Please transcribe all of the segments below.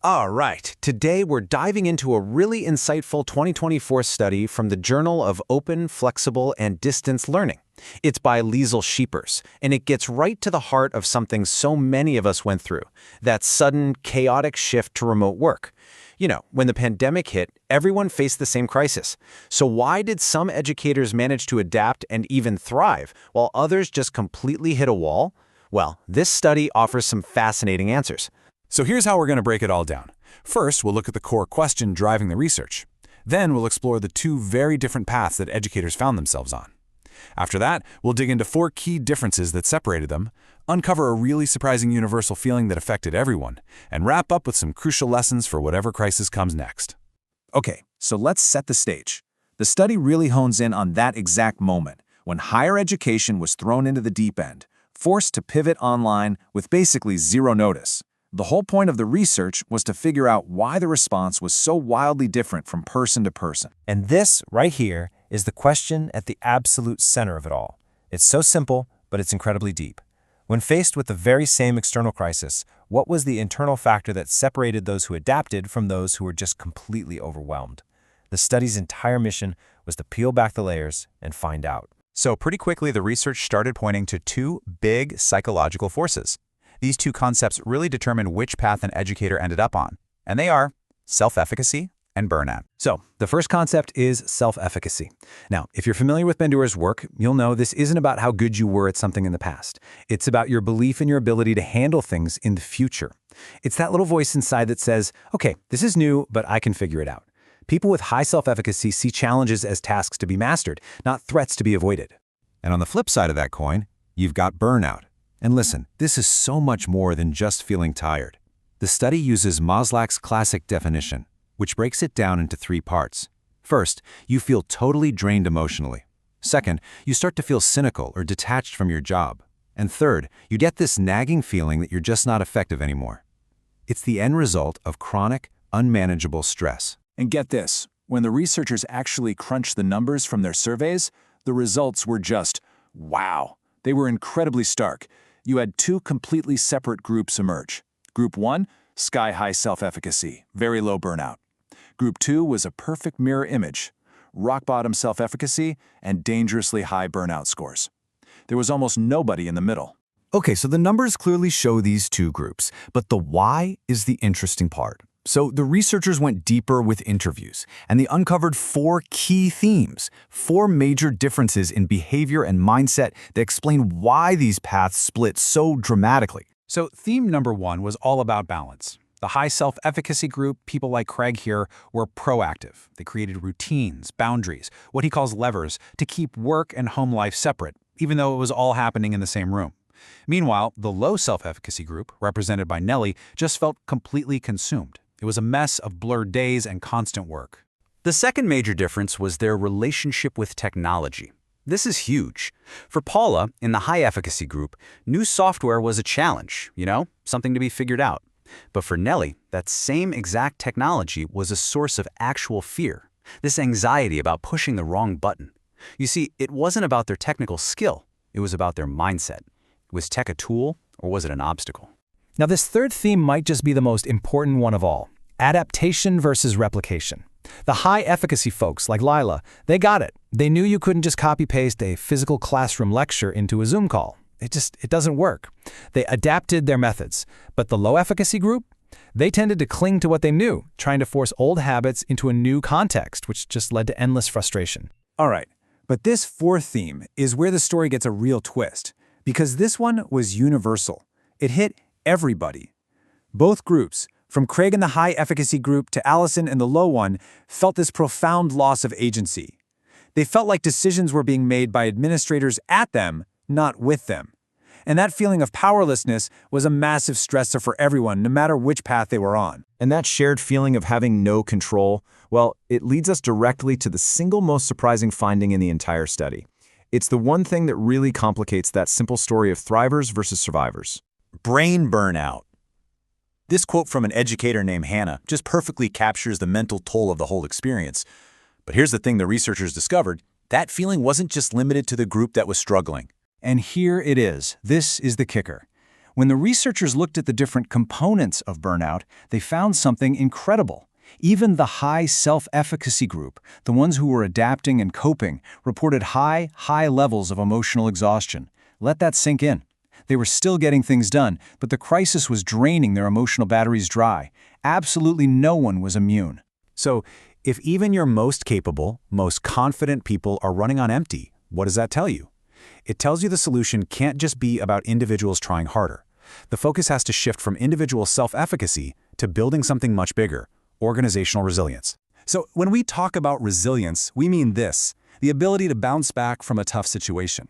All right, today we're diving into a really insightful 2024 study from the Journal of Open, Flexible, and Distance Learning. It's by Liesl Scheepers, and it gets right to the heart of something so many of us went through, that sudden, chaotic shift to remote work. You know, when the pandemic hit, everyone faced the same crisis. So why did some educators manage to adapt and even thrive, while others just completely hit a wall? Well, this study offers some fascinating answers. So here's how we're going to break it all down. First, we'll look at the core question driving the research. Then we'll explore the two very different paths that educators found themselves on. After that, we'll dig into 4 key differences that separated them, uncover a really surprising universal feeling that affected everyone, and wrap up with some crucial lessons for whatever crisis comes next. Okay, so let's set the stage. The study really hones in on that exact moment, when higher education was thrown into the deep end, forced to pivot online with basically zero notice. The whole point of the research was to figure out why the response was so wildly different from person to person. And this, right here, is the question at the absolute center of it all. It's so simple, but it's incredibly deep. When faced with the very same external crisis, what was the internal factor that separated those who adapted from those who were just completely overwhelmed? The study's entire mission was to peel back the layers and find out. So pretty quickly, the research started pointing to 2 big psychological forces. These 2 concepts really determine which path an educator ended up on, and they are self-efficacy and burnout. So, the first concept is self-efficacy. Now, if you're familiar with Bandura's work, you'll know this isn't about how good you were at something in the past. It's about your belief in your ability to handle things in the future. It's that little voice inside that says, okay, this is new, but I can figure it out. People with high self-efficacy see challenges as tasks to be mastered, not threats to be avoided. And on the flip side of that coin, you've got burnout. And listen, this is so much more than just feeling tired. The study uses Maslach's classic definition, which breaks it down into 3 parts. First, you feel totally drained emotionally. Second, you start to feel cynical or detached from your job. And third, you get this nagging feeling that you're just not effective anymore. It's the end result of chronic, unmanageable stress. And get this, when the researchers actually crunched the numbers from their surveys, the results were just, wow. They were incredibly stark. You had 2 completely separate groups emerge. Group 1, sky-high self-efficacy, very low burnout. Group 2 was a perfect mirror image, rock-bottom self-efficacy and dangerously high burnout scores. There was almost nobody in the middle. Okay, so the numbers clearly show these 2 groups, but the why is the interesting part. So the researchers went deeper with interviews, and they uncovered 4 key themes, 4 major differences in behavior and mindset that explain why these paths split so dramatically. So theme number 1 was all about balance. The high self-efficacy group, people like Craig here, were proactive. They created routines, boundaries, what he calls levers, to keep work and home life separate, even though it was all happening in the same room. Meanwhile, the low self-efficacy group, represented by Nellie, just felt completely consumed. It was a mess of blurred days and constant work. The second major difference was their relationship with technology. This is huge. For Paula, in the high-efficacy group, new software was a challenge, something to be figured out. But for Nellie, that same exact technology was a source of actual fear, this anxiety about pushing the wrong button. You see, it wasn't about their technical skill, it was about their mindset. Was tech a tool, or was it an obstacle? Now, this third theme might just be the most important one of all: adaptation versus replication. The high-efficacy folks, like Lila, they got it. They knew you couldn't just copy-paste a physical classroom lecture into a Zoom call. It doesn't work. They adapted their methods. But the low-efficacy group, they tended to cling to what they knew, trying to force old habits into a new context, which just led to endless frustration. All right, but this 4th theme is where the story gets a real twist, because this one was universal. It hit everybody. Both groups, from Craig in the high-efficacy group to Allison in the low one, felt this profound loss of agency. They felt like decisions were being made by administrators at them, not with them. And that feeling of powerlessness was a massive stressor for everyone, no matter which path they were on. And that shared feeling of having no control, well, it leads us directly to the single most surprising finding in the entire study. It's the one thing that really complicates that simple story of thrivers versus survivors. Brain burnout. This quote from an educator named Hannah just perfectly captures the mental toll of the whole experience. But here's the thing the researchers discovered: that feeling wasn't just limited to the group that was struggling. And here it is. This is the kicker. When the researchers looked at the different components of burnout, they found something incredible. Even the high self-efficacy group, the ones who were adapting and coping, reported high levels of emotional exhaustion. Let that sink in. They were still getting things done, but the crisis was draining their emotional batteries dry. Absolutely no one was immune. So, if even your most capable, most confident people are running on empty, what does that tell you? It tells you the solution can't just be about individuals trying harder. The focus has to shift from individual self-efficacy to building something much bigger, organizational resilience. So when we talk about resilience, we mean this, the ability to bounce back from a tough situation.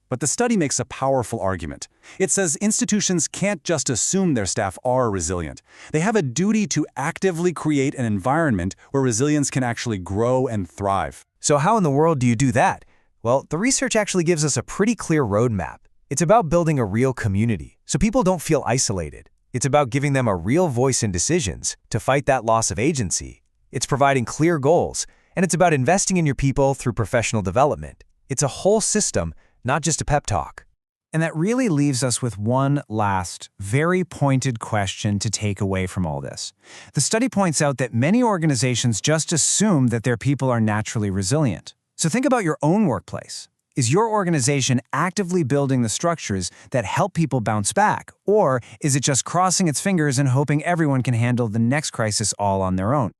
But the study makes a powerful argument. It says institutions can't just assume their staff are resilient. They have a duty to actively create an environment where resilience can actually grow and thrive. So how in the world do you do that? Well, the research actually gives us a pretty clear roadmap. It's about building a real community, so people don't feel isolated. It's about giving them a real voice in decisions to fight that loss of agency. It's providing clear goals, and it's about investing in your people through professional development. It's a whole system, not just a pep talk. And that really leaves us with one last, very pointed question to take away from all this. The study points out that many organizations just assume that their people are naturally resilient. So think about your own workplace. Is your organization actively building the structures that help people bounce back? Or is it just crossing its fingers and hoping everyone can handle the next crisis all on their own?